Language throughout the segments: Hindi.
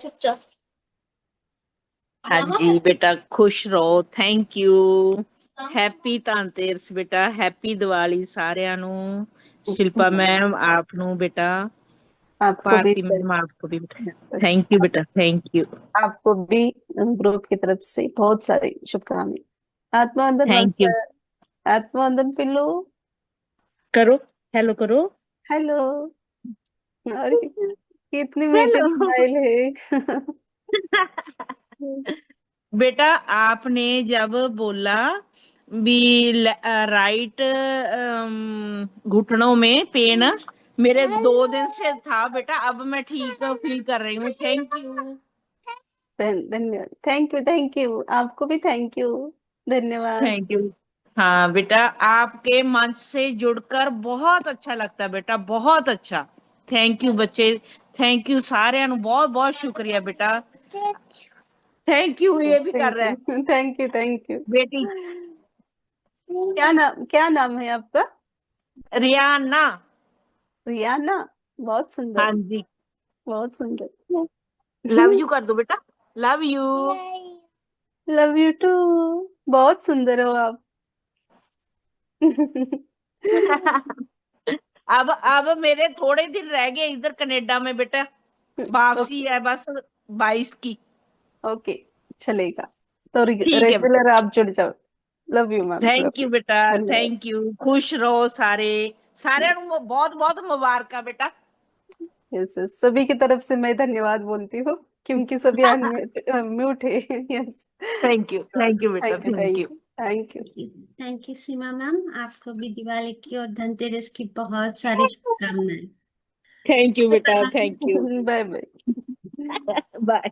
चुपचाप। हाँ जी बेटा, खुश रहो। Thank you. हैप्पी ਧਨਤੇਰਸ बेटा, हैप्पी ਦੀਵਾਲੀ ਸਾਰਿਆਂ ਨੂੰ। शिल्पा मैम आप नु बेटा, आपको भी भारती मैम आपको भी बेटा। थैंक यू बेटा, थैंक यू। आपको भी ग्रुप की तरफ से बहुत सारी शुभकामनाएं। आत्मवंदन थैंक यू। मास्टर। आत्मवंदन पिल्लू। करो, हेलो करो। हेलो। और कितनी मीठी हेलो। स्माइल है। बेटा आपने जब बोला भी राइट घुटनों में पेन, मेरे 2 दिन से था बेटा, अब मैं ठीक फील कर रही हूँ। Thank you. धन्यवाद। थैंक यू, थैंक यू, आपको भी थैंक यू। धन्यवाद। Thank you. हाँ बेटा, आपके मंच से जुड़कर बहुत अच्छा लगता है बेटा, बहुत अच्छा। थैंक यू बच्चे। थैंक यू सारे, बहुत बहुत शुक्रिया बेटा। थैंक यू, ये भी कर थैंक रहा है you, thank you, thank you. बेटी। क्या नाम है आपका? रियाना। रियाना। बहुत सुंदर। हाँ जी। बहुत सुंदर। लव यू कर दो बेटा। Love you. Love you too. बहुत सुंदर हो आप। अब मेरे थोड़े दिन रह गए इधर कनाडा में बेटा, वापसी ओके। है बस 22 की। ओके। चलेगा। तो ठीक है बेटा। रेगुलर आप जुड़ जाओ। Love you ma'am, love thank you. You बेटा। धन्यवाद। Thank you. खुश रहो सारे। सारे बहुत बहुत मुबारक बेटा। यस, सभी की तरफ से मैं धन्यवाद बोलती हूँ क्योंकि सभी अनम्यूट म्यूट है। यस। थैंक यू बेटा, thank you, thank you. Thank you, thank you. Thank you Seema ma'am, आपको भी दिवाली की और धनतेरस की बहुत सारी शुभकामनाएं। थैंक यू बेटा, thank you. Bye bye. Bye.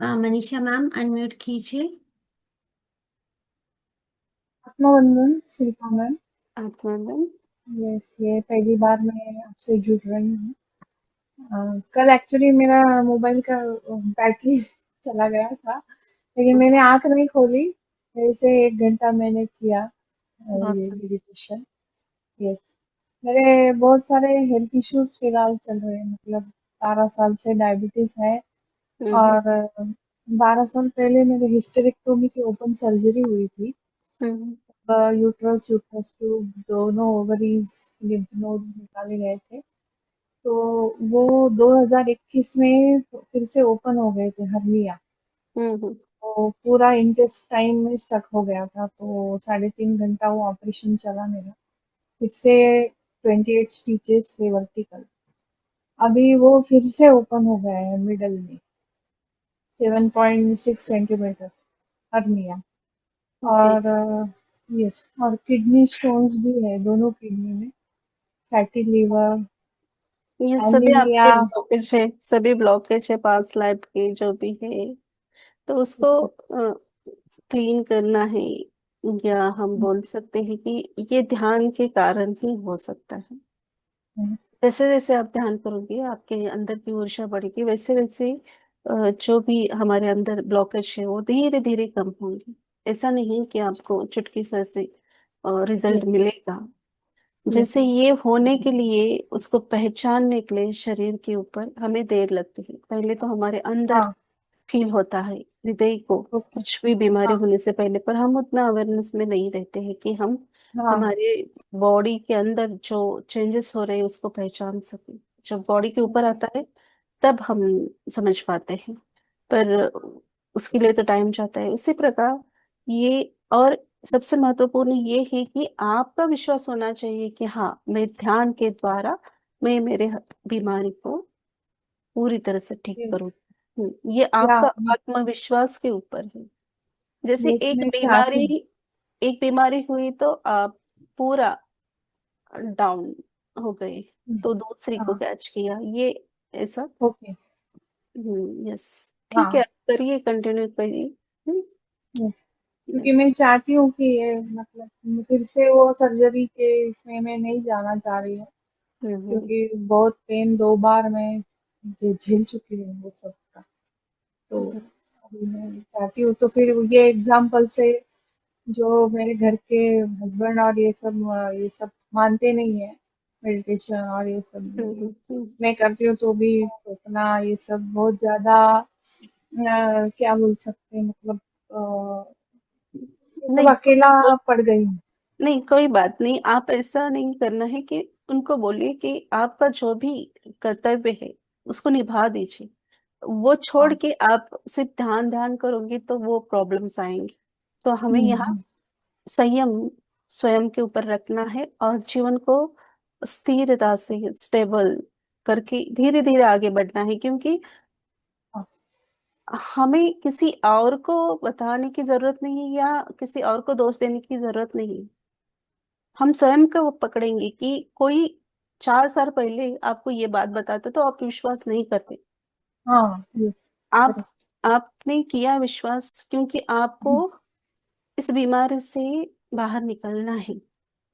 Manisha ma'am unmute कीजिए। आत्मवंदन शिल्पा मैम। आत्मवंदन। यस, ये पहली बार मैं आपसे जुड़ रही हूँ। कल एक्चुअली मेरा मोबाइल का बैटरी चला गया था, लेकिन मैंने आंख नहीं खोली। फिर से 1 घंटा मैंने किया बहुत ये सुंदर। मेडिटेशन। यस, मेरे बहुत सारे हेल्थ इश्यूज फिलहाल चल रहे हैं, मतलब 12 साल से डायबिटीज है। हम्म, और 12 साल पहले मेरे हिस्टेरेक्टोमी की ओपन सर्जरी हुई थी। हम्म, यूट्रस यूट्रस ट्यूब दोनों ओवरीज लिम्फ नोड्स निकाले गए थे। तो वो 2021 में फिर से ओपन हो गए थे हर्निया। हम्म, तो पूरा इंटेस्टाइन में स्टक हो गया था, तो 3.5 घंटा वो ऑपरेशन चला मेरा। फिर से 28 स्टिचेस थे वर्टिकल। अभी वो फिर से ओपन हो गया है मिडल में, 7.6 सेंटीमीटर हर्निया। ओके। और यस, और किडनी स्टोन्स भी है दोनों किडनी में, फैटी लिवर, ये सभी एनीमिया। आपके ब्लॉकेज है, सभी ब्लॉकेज है पास लाइफ के जो भी है। तो उसको अच्छा। क्लीन करना है। या हम बोल सकते हैं कि ये ध्यान के कारण ही हो सकता है। हम्म, जैसे जैसे आप ध्यान करोगे आपके अंदर की ऊर्जा बढ़ेगी, वैसे वैसे जो भी हमारे अंदर ब्लॉकेज है वो धीरे धीरे कम होंगे। ऐसा नहीं कि आपको चुटकी से रिजल्ट यस मिलेगा। यस। जैसे ये होने के लिए उसको पहचानने के लिए शरीर के ऊपर हमें देर लगती है। पहले तो हमारे अंदर हाँ। फील होता है हृदय को ओके। कुछ भी बीमारी हाँ होने से पहले, पर हम उतना अवेयरनेस में नहीं रहते हैं कि हम हाँ। हमारे बॉडी के अंदर जो चेंजेस हो रहे हैं उसको पहचान सकें। जब बॉडी के ऊपर आता है तब हम समझ पाते हैं, पर उसके लिए तो टाइम जाता है। उसी प्रकार ये, और सबसे महत्वपूर्ण ये है कि आपका विश्वास होना चाहिए कि हाँ, मैं ध्यान के द्वारा मैं मेरे बीमारी को पूरी तरह से ठीक यस। करूँ। ये या आपका आत्मविश्वास के ऊपर है। जैसे यस, मैं चाहती हूँ। एक बीमारी हुई तो आप पूरा डाउन हो गए, तो दूसरी को हाँ। कैच किया, ये ऐसा। ओके। यस। ठीक है, हाँ। आप करिए, कंटिन्यू करिए। यस, क्योंकि यस। मैं चाहती हूँ कि ये मतलब फिर से वो सर्जरी के इसमें मैं नहीं जाना चाह रही हूँ, हम्म, क्योंकि बहुत पेन 2 बार मैं झेल चुकी हूँ वो सब का। तो हम्म, अभी मैं चाहती हूँ, तो फिर ये एग्जाम्पल से जो मेरे घर के हस्बैंड और ये सब मानते नहीं है, मेडिटेशन और ये सब हम्म। मैं करती हूँ, तो भी टोकना ये सब बहुत ज्यादा क्या बोल सकते हैं, मतलब ये सब नहीं अकेला पड़ गई हूँ। नहीं, कोई बात नहीं, आप ऐसा नहीं करना है कि उनको बोलिए कि आपका जो भी कर्तव्य है उसको निभा दीजिए। वो छोड़ हाँ। के आप सिर्फ ध्यान ध्यान करोगे तो वो प्रॉब्लम्स आएंगे। तो हमें यहाँ हम्म। संयम स्वयं के ऊपर रखना है और जीवन को स्थिरता से स्टेबल करके धीरे धीरे आगे बढ़ना है, क्योंकि हाँ। हमें किसी और को बताने की जरूरत नहीं है या किसी और को दोष देने की जरूरत नहीं है। हम स्वयं को पकड़ेंगे कि कोई 4 साल पहले आपको ये बात बताता तो आप विश्वास नहीं करते। हाँ। यस। आप करेक्ट। आपने किया विश्वास क्योंकि आपको इस बीमारी से बाहर निकलना है,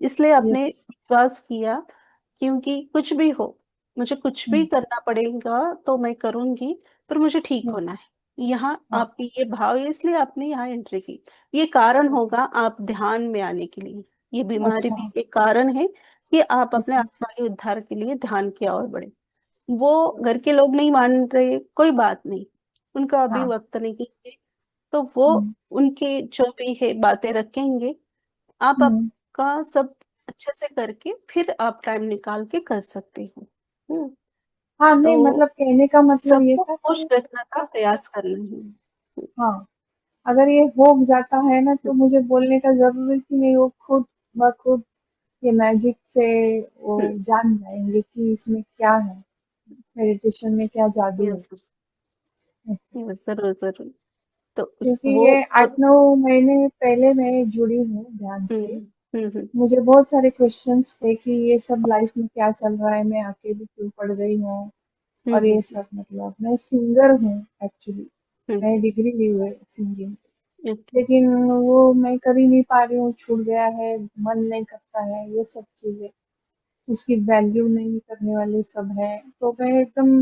इसलिए आपने यस। विश्वास किया। क्योंकि कुछ भी हो, मुझे कुछ भी करना पड़ेगा तो मैं करूंगी, पर मुझे ठीक होना है। यहाँ हाँ। आपकी ये भाव है, इसलिए आपने यहाँ एंट्री की। ये कारण होगा आप ध्यान में आने के लिए। ये बीमारी अच्छा। भी एक कारण है कि आप अपने ओके। आत्मा के उद्धार के लिए ध्यान की ओर बढ़े। वो घर के लोग नहीं मान रहे, कोई बात नहीं, उनका अभी हाँ। वक्त नहीं है। तो वो हम्म। उनके जो भी है बातें रखेंगे, आप हम्म। आपका सब अच्छे से करके फिर आप टाइम निकाल के कर सकते हो। हम्म। हाँ, नहीं तो मतलब कहने का मतलब ये सबको था खुश कि रखने का प्रयास करना है। हाँ, अगर ये हो जाता है ना, तो मुझे बोलने का जरूरत ही नहीं, वो खुद ब खुद ये मैजिक से वो जान जाएंगे कि इसमें क्या है, मेडिटेशन में क्या जादू है। यस, ऐसे। जरूर जरूर। तो उस क्योंकि वो ये 8-9 महीने पहले मैं जुड़ी हूँ ध्यान से। हम्म। मुझे बहुत सारे क्वेश्चंस थे कि ये सब लाइफ में क्या चल रहा है, मैं अकेली क्यों पड़ गई हूँ, और ये हम्म सब, मतलब मैं सिंगर हूँ एक्चुअली, हम्म मैं डिग्री ली हुई है सिंगिंग। ओके। लेकिन वो मैं कर ही नहीं पा रही हूँ, छूट गया है, मन नहीं करता है, ये सब चीजें, उसकी वैल्यू नहीं करने वाले सब है। तो मैं एकदम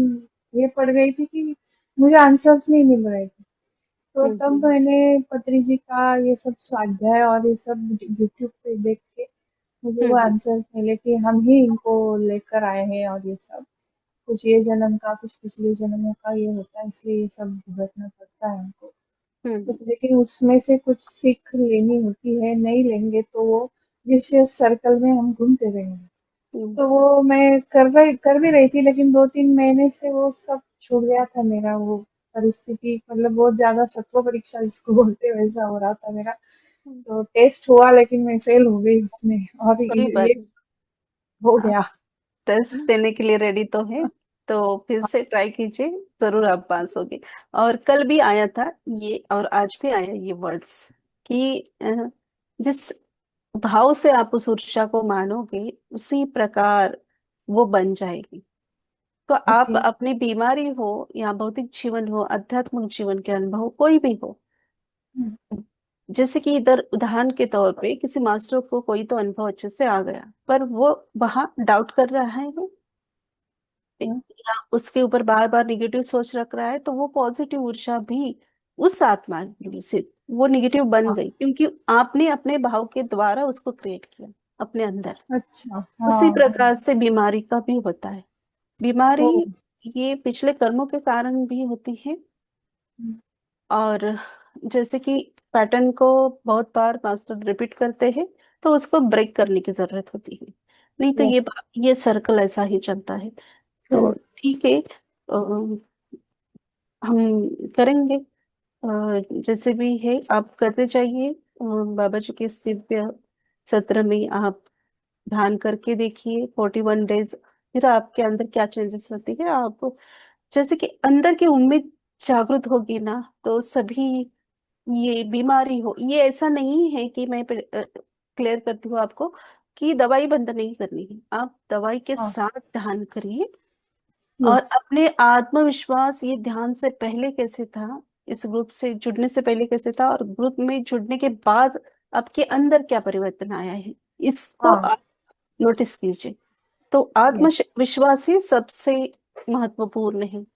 ये पड़ गई थी कि मुझे आंसर्स नहीं मिल रहे थे। तो तब हम्म मैंने पत्री जी का ये सब स्वाध्याय और ये सब यूट्यूब पे देख के मुझे वो हम्म आंसर्स मिले कि हम ही इनको लेकर आए हैं, और ये सब कुछ ये जन्म का, कुछ पिछले जन्मों का ये होता है, इसलिए ये सब भुगतना पड़ता है हमको। तो हम्म लेकिन उसमें से कुछ सीख लेनी होती है, नहीं लेंगे तो वो विशेष सर्कल में हम घूमते रहेंगे। तो हम्म वो मैं कर भी रही थी, लेकिन 2-3 महीने से वो सब छूट गया था मेरा, वो परिस्थिति, मतलब बहुत ज्यादा सत्व परीक्षा जिसको बोलते हैं वैसा हो रहा था मेरा। तो टेस्ट हुआ, लेकिन मैं फेल हो गई उसमें, और कोई ये बात नहीं, हो आप गया। टेस्ट देने के लिए रेडी तो है, तो फिर से ट्राई कीजिए, जरूर आप पास होगे। और कल भी आया था ये और आज भी आया ये वर्ड्स कि जिस भाव से आप उस ऊर्जा को मानोगे उसी प्रकार वो बन जाएगी। तो आप ओके। अपनी बीमारी हो या भौतिक जीवन हो, आध्यात्मिक जीवन के अनुभव कोई भी हो, जैसे कि इधर उदाहरण के तौर पे किसी मास्टर को कोई तो अनुभव अच्छे से आ गया, पर वो वहां डाउट कर रहा है या उसके ऊपर बार बार निगेटिव सोच रख रहा है, तो वो पॉजिटिव ऊर्जा भी उस आत्मा में से वो निगेटिव बन गई, क्योंकि आपने अपने भाव के द्वारा उसको क्रिएट किया अपने अंदर। अच्छा। उसी हाँ। प्रकार से बीमारी का भी होता है। बीमारी ओ। ये पिछले कर्मों के कारण भी होती है, और जैसे कि पैटर्न को बहुत बार मास्टर रिपीट करते हैं, तो उसको ब्रेक करने की जरूरत होती है। नहीं तो यस। ये सर्कल ऐसा ही चलता है। तो करेक्ट। ठीक है, हम करेंगे। जैसे भी है आप करते जाइए। बाबा जी के इस दिव्य सत्र में आप ध्यान करके देखिए 41 डेज, फिर आपके अंदर क्या चेंजेस होती है। आप जैसे कि अंदर की उम्मीद जागृत होगी ना, तो सभी ये बीमारी हो, ये ऐसा नहीं है कि मैं क्लियर करती हूँ आपको कि दवाई बंद नहीं करनी है, आप दवाई के हाँ। साथ ध्यान करिए। और यस। अपने आत्मविश्वास ये ध्यान से पहले कैसे था, इस ग्रुप से जुड़ने से पहले कैसे था, और ग्रुप में जुड़ने के बाद आपके अंदर क्या परिवर्तन आया है, इसको हाँ। आप नोटिस कीजिए। तो यस। आत्मविश्वास ही सबसे महत्वपूर्ण है, यस।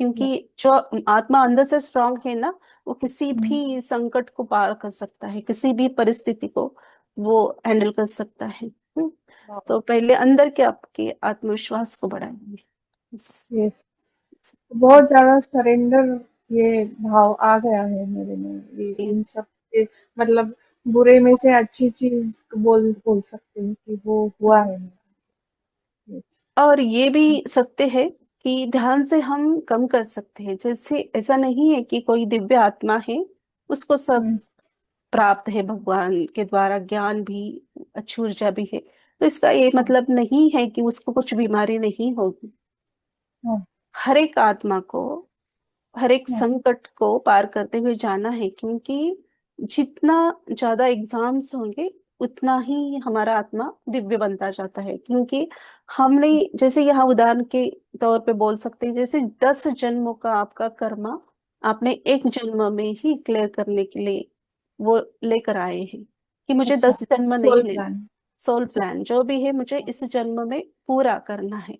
क्योंकि जो आत्मा अंदर से स्ट्रांग है ना, वो किसी भी संकट को पार कर सकता है, किसी भी परिस्थिति को वो हैंडल कर सकता है। हाँ, तो पहले अंदर के आपके आत्मविश्वास को बढ़ाएंगे। बस। यस। बहुत ज्यादा सरेंडर ये भाव आ गया है मेरे में, ये इन सब के मतलब बुरे में से अच्छी चीज बोल सकते हैं कि वो हुआ है मेरा। Yes. और ये भी सत्य है कि ध्यान से हम कम कर सकते हैं। जैसे ऐसा नहीं है कि कोई दिव्य आत्मा है, उसको सब हम्म, प्राप्त है भगवान के द्वारा, ज्ञान भी, अच्छी ऊर्जा भी है। तो इसका ये हाँ, मतलब नहीं है कि उसको कुछ बीमारी नहीं होगी। हाँ, हर एक आत्मा को हर एक हाँ, संकट को पार करते हुए जाना है, क्योंकि जितना ज्यादा एग्जाम्स होंगे उतना ही हमारा आत्मा दिव्य बनता जाता है। क्योंकि हमने, जैसे यहाँ उदाहरण के तौर पे बोल सकते हैं, जैसे 10 जन्मों का आपका कर्मा आपने एक जन्म में ही क्लियर करने के लिए वो लेकर आए हैं कि मुझे अच्छा, 10 जन्म नहीं सोल लेना। प्लान। सोल अच्छा, प्लान जो भी है मुझे इस जन्म में पूरा करना है।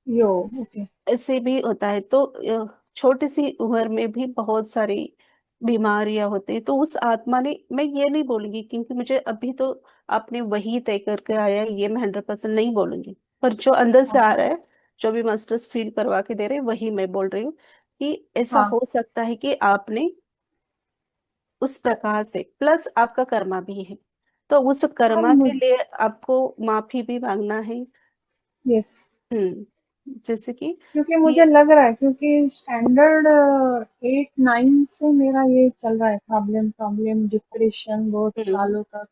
यो, ओके। ऐसे भी होता है। तो छोटी सी उम्र में भी बहुत सारी बीमारियां होती है। तो उस आत्मा ने, मैं ये नहीं बोलूंगी क्योंकि मुझे अभी तो आपने वही तय करके आया है, ये मैं 100% नहीं बोलूंगी। पर जो अंदर से हाँ, आ रहा है, जो भी मास्टर्स फील करवा के दे रहे हैं, वही मैं बोल रही हूँ कि ऐसा हाँ, हो सकता है कि आपने उस प्रकार से, प्लस आपका कर्मा भी है, तो उस हाँ, कर्मा के लिए आपको माफी भी मांगना है। यस। जैसे कि क्योंकि ये। मुझे लग रहा है, क्योंकि स्टैंडर्ड 8-9 से मेरा ये चल रहा है, प्रॉब्लम प्रॉब्लम डिप्रेशन बहुत हम्म सालों तक।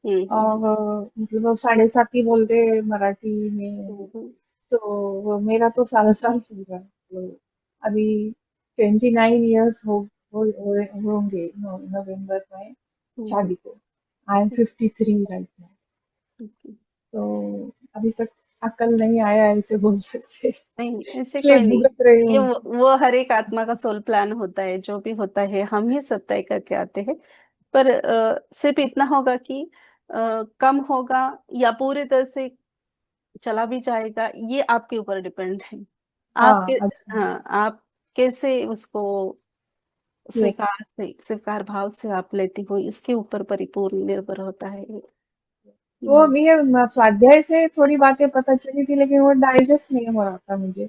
हम्म हम्म और मतलब वो 7.5 बोलते हैं मराठी में। हम्म हम्म तो वो मेरा तो सालों साल चल रहा है। तो अभी 29 इयर्स होंगे नवंबर में हम्म शादी को। I am 53 right now. हम्म। तो अभी तक अकल नहीं आया ऐसे बोल सकते, नहीं, ऐसे इसलिए कोई नहीं। भुगत रही ये हूँ। वो हर एक आत्मा का सोल प्लान होता है, जो भी होता है हम ही सब तय करके आते हैं। पर सिर्फ इतना होगा कि कम होगा या पूरी तरह से चला भी जाएगा, ये आपके ऊपर डिपेंड है। आपके, हाँ, अच्छा। हाँ, आप कैसे उसको यस। स्वीकार भाव से आप लेती हो, इसके ऊपर परिपूर्ण निर्भर होता है। वो हम्म भी है, स्वाध्याय से थोड़ी बातें पता चली थी, लेकिन वो डाइजेस्ट नहीं हो रहा था मुझे।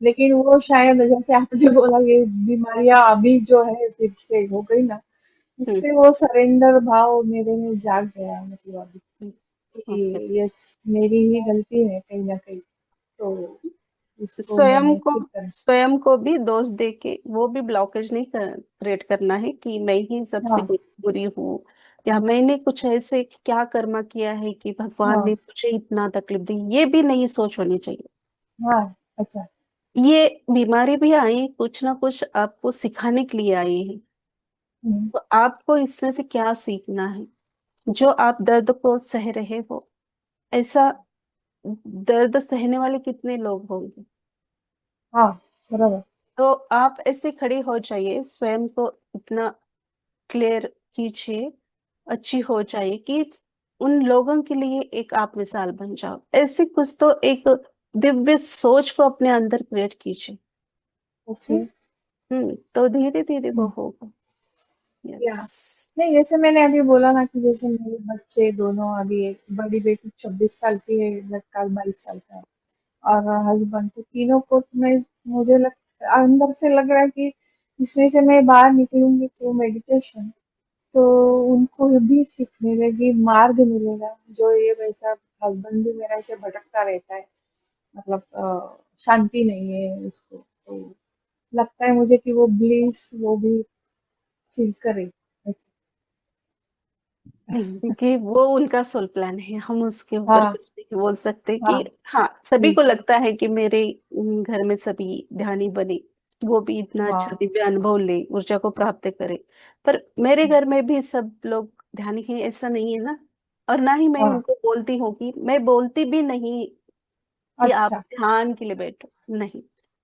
लेकिन वो शायद जैसे आपने बोला, ये बीमारियां अभी जो है फिर से हो गई ना, हम्म इससे वो सरेंडर भाव मेरे में जाग गया, मतलब अभी हम्म, ओके। कि यस, मेरी ही गलती है कहीं ना कहीं। तो उसको स्वयं मैंने को ठीक कर। स्वयं को भी दोष दे के वो भी ब्लॉकेज नहीं क्रिएट करना है कि मैं ही सबसे हाँ, बुरी हूँ, या मैंने कुछ ऐसे क्या कर्मा किया है कि भगवान ने हाँ, मुझे इतना तकलीफ दी। ये भी नहीं सोच होनी चाहिए। हाँ, अच्छा। ये बीमारी भी आई कुछ ना कुछ आपको सिखाने के लिए आई है। हम्म, तो आपको इसमें से क्या सीखना है? जो आप दर्द को सह रहे हो, ऐसा दर्द सहने वाले कितने लोग होंगे? हाँ, बराबर। तो आप ऐसे खड़े हो जाइए, स्वयं को इतना क्लियर कीजिए, अच्छी हो जाइए कि उन लोगों के लिए एक आप मिसाल बन जाओ। ऐसे कुछ तो एक दिव्य सोच को अपने अंदर क्रिएट कीजिए। ओके। तो धीरे धीरे वो हम्म, होगा। या यस। नहीं, जैसे मैंने अभी बोला ना कि जैसे मेरे बच्चे दोनों, अभी एक बड़ी बेटी 24 साल की है, लड़का 22 साल का है, और हस्बैंड, तो तीनों को तो मैं, मुझे अंदर से लग रहा है कि इसमें से मैं बाहर निकलूंगी तो मेडिटेशन, तो उनको भी सीखने लगी, मार्ग मिलेगा। जो ये वैसा हस्बैंड भी मेरा ऐसे भटकता रहता है, मतलब शांति नहीं है उसको, तो लगता है मुझे कि वो ब्लिस वो भी फील करे ऐसे। नहीं, देखिए वो उनका सोल प्लान है, हम उसके ऊपर हाँ, कुछ नहीं बोल सकते कि। हाँ, हाँ, सभी जी, को लगता है कि मेरे घर में सभी ध्यानी बने, वो भी इतना अच्छा हाँ, दिव्य अनुभव ले, ऊर्जा को प्राप्त करे। पर मेरे घर में भी सब लोग ध्यानी हैं, ऐसा नहीं है ना। और ना ही मैं हाँ, उनको बोलती हूँ कि, मैं बोलती भी नहीं कि आप अच्छा, ध्यान के लिए बैठो, नहीं।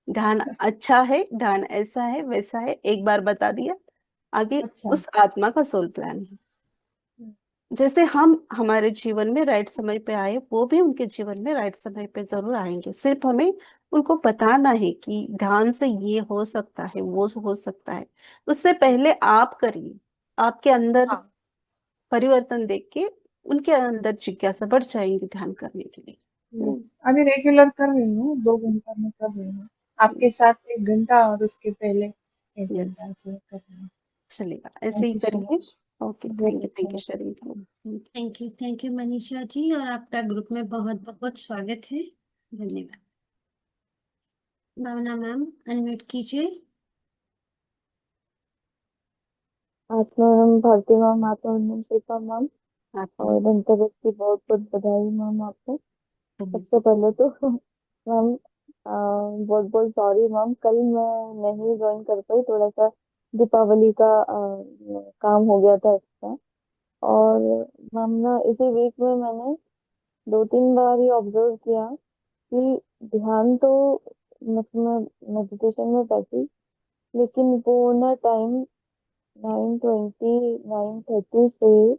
ध्यान अच्छा है, ध्यान ऐसा है वैसा है, एक बार बता दिया, आगे अच्छा, उस आत्मा का सोल प्लान है। जैसे हम हमारे जीवन में राइट समय पे आए, वो भी उनके जीवन में राइट समय पे जरूर आएंगे। सिर्फ हमें उनको बताना है कि ध्यान से ये हो सकता है, वो हो सकता है। उससे पहले आप करिए, आपके अंदर हाँ, परिवर्तन देख के उनके अंदर जिज्ञासा बढ़ जाएंगी ध्यान करने के लिए। Yes. अभी रेगुलर कर रही हूँ, 2 घंटा में कर रही हूँ। आपके साथ 1 घंटा और उसके पहले एक यस, घंटा ऐसे कर रही हूँ। चलेगा, ऐसे थैंक ही यू सो करिए। मच। ओके, बहुत अच्छा थैंक यू लगा। शरीर। थैंक यू मनीषा जी, और आपका ग्रुप में बहुत बहुत स्वागत है। धन्यवाद। भावना मैम, अनम्यूट कीजिए। आत्मा मैम, भारती मैम, आत्मा मैम, शिल्पा मैम, आत्मा। और धनतेरस की बहुत बहुत बधाई मैम आपको। हम्म, सबसे पहले तो मैम बहुत बहुत सॉरी मैम, कल मैं नहीं ज्वाइन कर पाई, थोड़ा सा दीपावली का काम हो गया था एक्स्ट्रा। और मैम ना इसी वीक में मैंने 2-3 बार ही ऑब्जर्व किया कि ध्यान तो मतलब मेडिटेशन में बैठी, लेकिन वो ना टाइम 9:20 9:30 से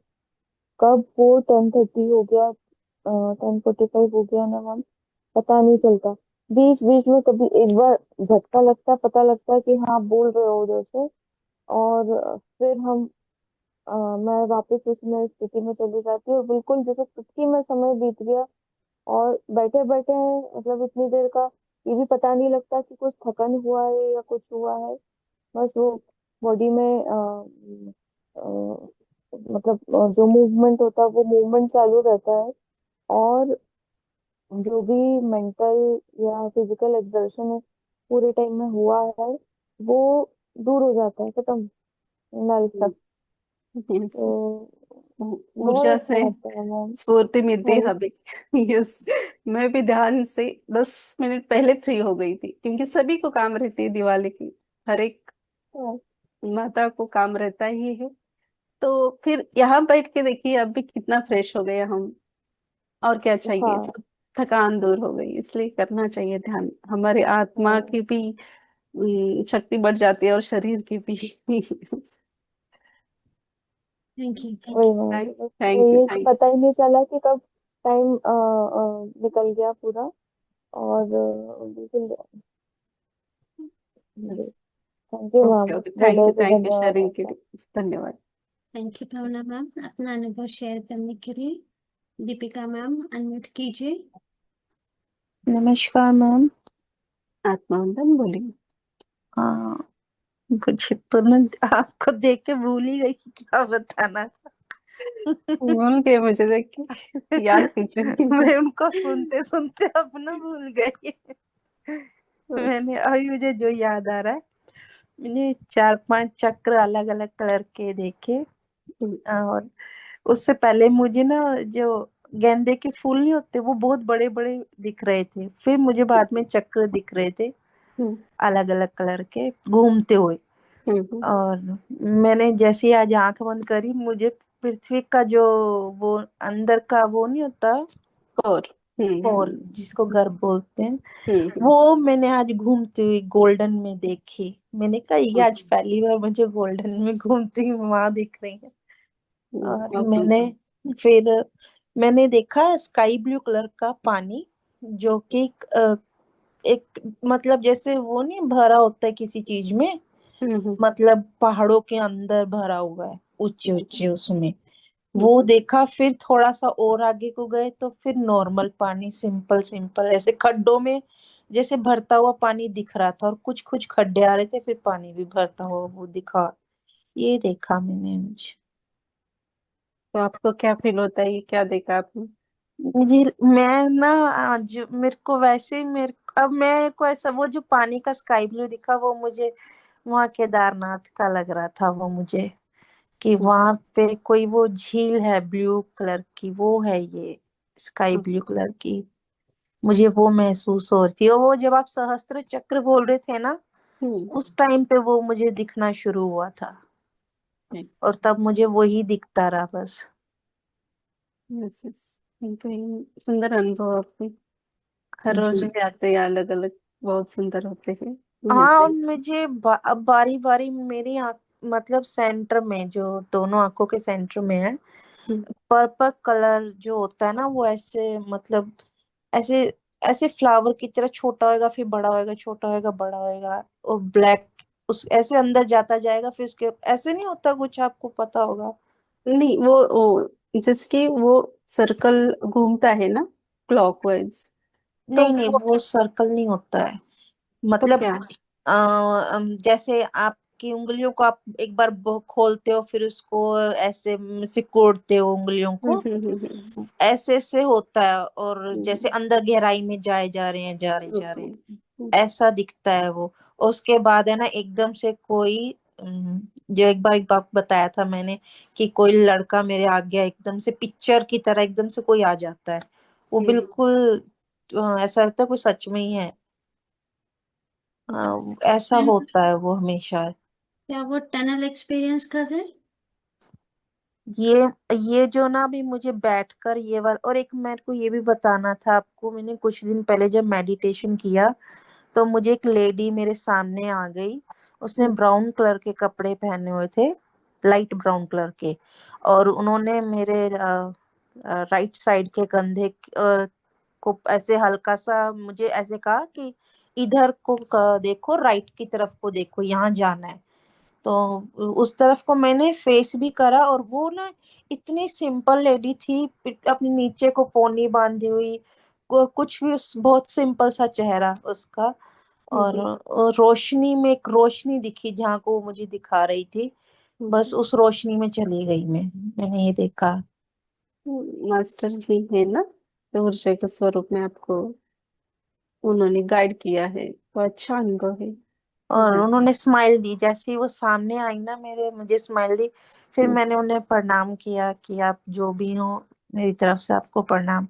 कब वो 10:30 हो गया, 10:45 हो गया ना मैम, पता नहीं चलता। बीच बीच में कभी एक बार झटका लगता, पता लगता कि हाँ बोल रहे हो उधर से, और फिर मैं वापस उस में स्थिति में चली जाती हूँ, और बिल्कुल जैसे चुटकी में समय बीत गया। और बैठे बैठे मतलब इतनी देर का ये भी पता नहीं लगता कि कुछ थकन हुआ है या कुछ हुआ है। बस वो बॉडी में मतलब जो मूवमेंट होता है वो मूवमेंट चालू रहता है, और जो भी मेंटल या फिजिकल एक्सर्शन है पूरे टाइम में हुआ है वो दूर हो जाता है, खत्म, नल तक। यस, तो बहुत ऊर्जा अच्छा से लगता है मैम। स्फूर्ति मिलती है हाँ। हमें। यस, मैं भी ध्यान से 10 मिनट पहले फ्री हो गई थी, क्योंकि सभी को काम रहती है दिवाली की। हर एक हाँ। माता को काम रहता ही है। तो फिर यहाँ बैठ के देखिए, अब भी कितना फ्रेश हो गए हम। और क्या चाहिए, हाँ। सब थकान दूर हो गई। इसलिए करना चाहिए ध्यान, हमारे आत्मा हाँ। की भी शक्ति बढ़ जाती है और शरीर की भी। थैंक वही यू। मैम, थैंक बस थैंक यू वही थैंक पता ही नहीं चला कि कब टाइम निकल गया पूरा। और बिल्कुल। You. Thank you okay ma'am, okay, हृदय से थैंक यू धन्यवाद शेयरिंग के आपका। लिए। धन्यवाद। थैंक यू भावना मैम, अपना अनुभव शेयर करने के लिए। दीपिका मैम, अनम्यूट कीजिए। नमस्कार मैम। आत्मा वंदन, बोलिए। हाँ, मुझे तो ना आपको देख के भूल ही गई कि क्या बताना था। भूल गए मुझे देख के, याद कीजिए। मैं उनको सुनते सुनते अपना भूल गई। मैंने अभी मुझे जो याद आ रहा है, मैंने 4-5 चक्र अलग अलग कलर के देखे। और उससे पहले मुझे ना जो गेंदे के फूल नहीं होते वो बहुत बड़े बड़े दिख रहे थे, फिर मुझे बाद में चक्र दिख रहे थे हम्म अलग अलग कलर के घूमते हुए। हम्म और मैंने जैसे ही आज आंख बंद करी, मुझे पृथ्वी का जो वो अंदर का वो नहीं होता, और कोर जिसको गर्भ बोलते हैं, हम्म वो मैंने आज घूमती हुई गोल्डन में देखी। मैंने कहा ये आज पहली बार मुझे गोल्डन में घूमती हुई माँ दिख रही है। और ओके। फिर मैंने देखा स्काई ब्लू कलर का पानी, जो कि एक मतलब जैसे वो नहीं भरा होता है किसी चीज में, हम्म मतलब पहाड़ों के अंदर भरा हुआ है ऊंचे ऊंचे उसमें। वो हम्म देखा, फिर थोड़ा सा और आगे को गए तो फिर नॉर्मल पानी, सिंपल सिंपल ऐसे खड्डों में जैसे भरता हुआ पानी दिख रहा था, और कुछ कुछ खड्डे आ रहे थे, फिर पानी भी भरता हुआ वो दिखा। ये देखा मैंने मुझे। तो आपको क्या फील होता है, ये क्या देखा आपने? मुझे मैं ना आज मेरे को वैसे ही अब मेरे को ऐसा वो जो पानी का स्काई ब्लू दिखा वो मुझे वहाँ केदारनाथ का लग रहा था वो मुझे, कि वहां पे कोई वो झील है ब्लू कलर की, वो है ये स्काई ब्लू कलर की। मुझे वो महसूस हो रही थी, और वो जब आप सहस्त्र चक्र बोल रहे थे ना, हम्म उस टाइम पे वो मुझे दिखना शुरू हुआ था, और तब मुझे वही दिखता रहा बस। यस यस, सुंदर अनुभव आपके। हर रोज जी। भी आते हैं अलग अलग, बहुत सुंदर होते हैं। हाँ, ऐसे और मुझे अब बारी बारी मेरी आँख मतलब सेंटर में, जो दोनों आंखों के सेंटर में है, हम्म, पर्पल कलर जो होता है ना, वो ऐसे मतलब ऐसे ऐसे फ्लावर की तरह छोटा होएगा, फिर बड़ा होएगा, छोटा होएगा, बड़ा होएगा, और ब्लैक उस ऐसे अंदर जाता जाएगा, फिर उसके ऐसे नहीं होता कुछ, आपको पता होगा। नहीं, वो जैसे कि वो सर्कल घूमता है ना, क्लॉकवाइज, तो नहीं नहीं, वो वो सर्कल नहीं होता है। तो मतलब क्या है? जैसे आपकी उंगलियों को आप एक बार खोलते हो, फिर उसको ऐसे सिकोड़ते हो उंगलियों को, ऐसे ऐसे होता है। और जैसे अंदर गहराई में जाए जा रहे हैं, जा रहे जा रहे हैं, ऐसा दिखता है वो। और उसके बाद है ना, एकदम से कोई जो एक बार बताया था मैंने कि कोई लड़का मेरे आ गया, एकदम से पिक्चर की तरह एकदम से कोई आ जाता है। वो बिल्कुल ऐसा लगता है कोई सच में ही है। ऐसा होता है वो हमेशा। क्या वो टनल एक्सपीरियंस कर रहे हैं? ये ये जो ना अभी मुझे बैठकर ये वाला, और एक मेरे को ये भी बताना था आपको, मैंने कुछ दिन पहले जब मेडिटेशन किया तो मुझे एक लेडी मेरे सामने आ गई। उसने ब्राउन कलर के कपड़े पहने हुए थे, लाइट ब्राउन कलर के। और उन्होंने मेरे राइट साइड के कंधे को ऐसे हल्का सा मुझे ऐसे कहा कि इधर को देखो, राइट की तरफ को देखो, यहाँ जाना है। तो उस तरफ को मैंने फेस भी करा, और वो ना इतनी सिंपल लेडी थी, अपने नीचे को पोनी बांधी हुई, कुछ भी, उस बहुत सिंपल सा चेहरा उसका। और रोशनी में एक रोशनी दिखी जहाँ को वो मुझे दिखा रही थी, बस उस रोशनी में चली गई मैंने ये देखा। मास्टर ही है ना, तो ऊर्जा के स्वरूप में आपको उन्होंने गाइड किया है, तो अच्छा अनुभव है। और उन्होंने स्माइल दी, जैसे ही वो सामने आई ना मेरे, मुझे स्माइल दी। फिर मैंने उन्हें प्रणाम किया कि आप जो भी हो, मेरी तरफ से आपको प्रणाम,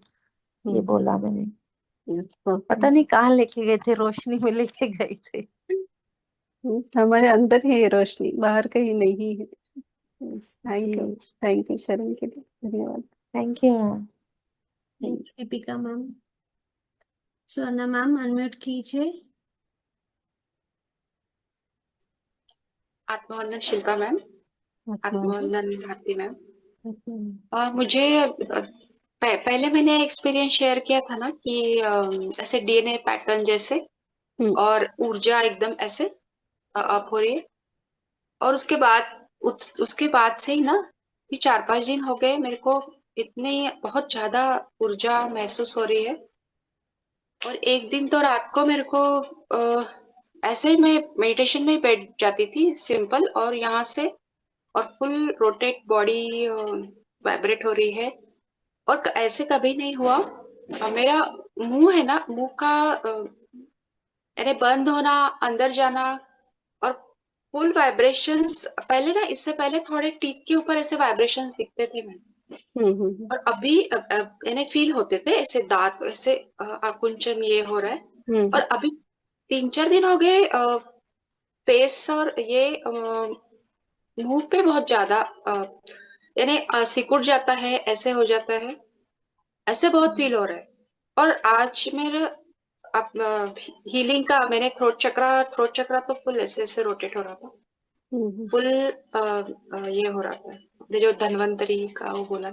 ये बोला मैंने। पता नहीं कहाँ लेके गए थे, रोशनी में लेके गए थे। हमारे अंदर ही है रोशनी, बाहर कहीं नहीं है। Thank you, ji, thank you Sharan के लिए, धन्यवाद। Thank you. Deepika ma'am. Sona ma'am unmute कीजिए। आत्मवंदन शिल्पा मैम। धन्यवाद। आत्मवंदन भारती मैम। मुझे पहले मैंने एक्सपीरियंस शेयर किया था ना कि ऐसे डीएनए पैटर्न जैसे, और ऊर्जा एकदम ऐसे अप हो रही है। और उसके बाद उसके बाद से ही ना, ये 4-5 दिन हो गए मेरे को, इतनी बहुत ज्यादा ऊर्जा महसूस हो रही है। और एक दिन तो रात को मेरे को ऐसे ही मैं मेडिटेशन में बैठ जाती थी सिंपल, और यहाँ से और फुल रोटेट बॉडी वाइब्रेट हो रही है। और ऐसे कभी नहीं हुआ। मेरा मुंह है ना, मुंह का यानी बंद होना, अंदर जाना, और फुल वाइब्रेशंस। पहले ना, इससे पहले थोड़े टीथ के ऊपर ऐसे वाइब्रेशंस दिखते थे मैंने, और अभी यानी फील होते थे ऐसे दांत ऐसे आकुंचन ये हो रहा है। और अभी 3-4 दिन हो गए फेस और ये मुंह पे बहुत ज्यादा यानी सिकुड़ जाता है, ऐसे हो जाता है, ऐसे बहुत फील हो रहा है। और आज मेरे अब हीलिंग का मैंने थ्रोट चक्रा तो फुल ऐसे ऐसे रोटेट हो रहा था, फुल ये हो रहा था, ये जो धन्वंतरी का वो बोला।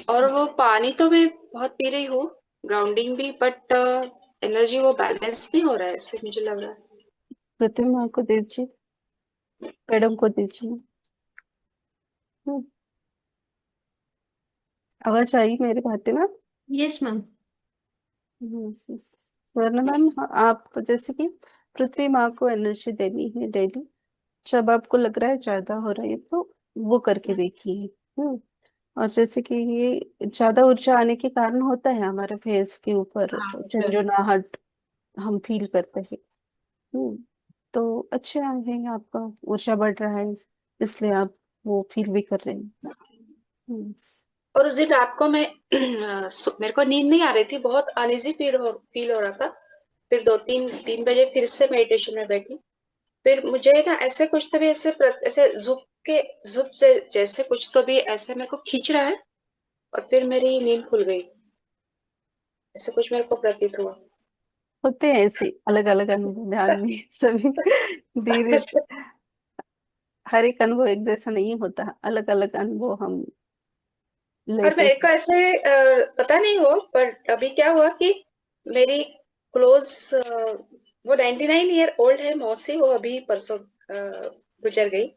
और वो पानी तो मैं बहुत पी रही हूँ, ग्राउंडिंग भी, बट एनर्जी वो बैलेंस नहीं हो रहा है, ऐसे मुझे लग रहा है। प्रतिमा को दीजिए, मैडम को दीजिए। हम्म, आवाज आई मेरे भाती में? Yes ma'am. स्वर्ण मैम, आप जैसे कि पृथ्वी माँ को एनर्जी देनी है डेली, जब आपको लग रहा है ज्यादा हो रहा है तो वो करके देखिए। और जैसे कि ये ज्यादा ऊर्जा आने के कारण होता है हमारे फेस के ऊपर हाँ जरूर। झंझनाहट हम फील करते हैं। तो अच्छे हैं, आपका ऊर्जा बढ़ रहा है, इसलिए आप वो फील भी कर रहे हैं। हम्म, और उस दिन रात को मैं मेरे को नींद नहीं आ रही थी, बहुत अनइजी फील हो रहा था। फिर 2-3 बजे फिर से मेडिटेशन में बैठी। फिर मुझे ना ऐसे कुछ तो भी ऐसे ऐसे जैसे कुछ तो भी ऐसे मेरे को खींच रहा है, और फिर मेरी नींद खुल गई, ऐसे कुछ मेरे को प्रतीत हुआ। होते हैं ऐसे अलग अलग अनुभव ध्यान में सभी धीरे, हर एक अनुभव एक जैसा नहीं होता, अलग अलग अनुभव हम और लेते मेरे को हैं। ऐसे पता नहीं हो, पर अभी क्या हुआ कि मेरी क्लोज वो 99 ईयर ओल्ड है मौसी, वो अभी परसों गुजर गई।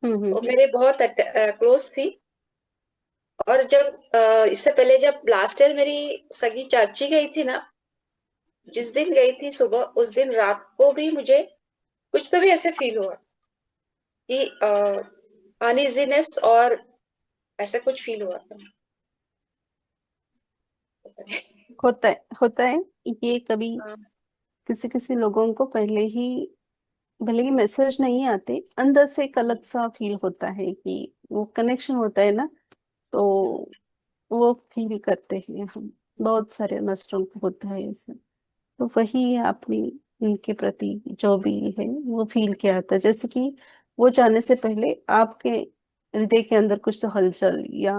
हम्म वो हम्म मेरे बहुत क्लोज थी। और जब इससे पहले जब लास्ट ईयर मेरी सगी चाची गई थी ना, जिस दिन गई थी सुबह, उस दिन रात को भी मुझे कुछ तो भी ऐसे फील हुआ कि अनइजीनेस और ऐसा कुछ फील हुआ था। होता है ये कभी हाँ, किसी किसी लोगों को पहले ही, भले ही मैसेज नहीं आते, अंदर से एक अलग सा फील होता है कि वो कनेक्शन होता है ना, तो वो फील करते हैं हम। बहुत सारे मास्टरों को होता है ऐसा। तो वही आपने उनके प्रति जो भी है वो फील किया था, जैसे कि वो जाने से पहले आपके हृदय के अंदर कुछ तो हलचल या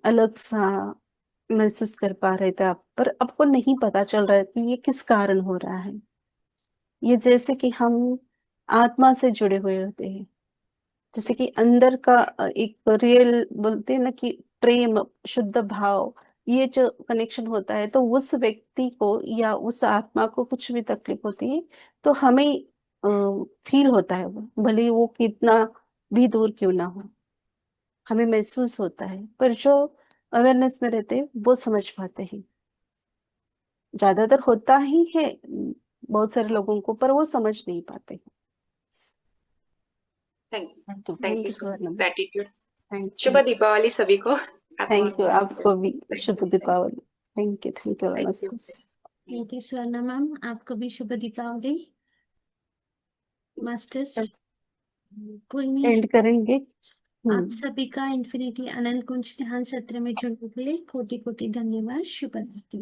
अलग सा महसूस कर पा रहे थे आप, पर आपको नहीं पता चल रहा है कि ये किस कारण हो रहा है। ये जैसे कि हम आत्मा से जुड़े हुए होते हैं, जैसे कि अंदर का एक रियल बोलते हैं ना कि प्रेम, शुद्ध भाव, ये जो कनेक्शन होता है, तो उस व्यक्ति को या उस आत्मा को कुछ भी तकलीफ होती है तो हमें फील होता है, वो भले ही वो कितना भी दूर क्यों ना हो, हमें महसूस होता है। पर जो अवेयरनेस में रहते हैं वो समझ पाते हैं। ज्यादातर होता ही है बहुत सारे लोगों को, पर वो समझ नहीं पाते हैं। Thank thank you you so much, Suvarnam. Gratitude. Thank शुभ यू। दीपावली सभी को। हैप्पी थैंक यू आपको भी। शुभ Deepavali. Deepavali. Thank you thank you. नमस्ते। थैंक यू स्वर्णा मैम, आपको भी शुभ दीपावली। मास्टर्स कुलनी, एंड करेंगे। आप सभी का इन्फिनिटी अनंत कुंज ध्यान सत्र में जुड़ने के लिए कोटि कोटि धन्यवाद। शुभ रात्रि।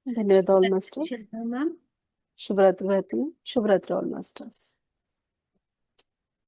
धन्यवाद ऑल मास्टर्स। शिल्पा मैम। शुभ रात्रि। शुभ रात्रि ऑल मास्टर्स।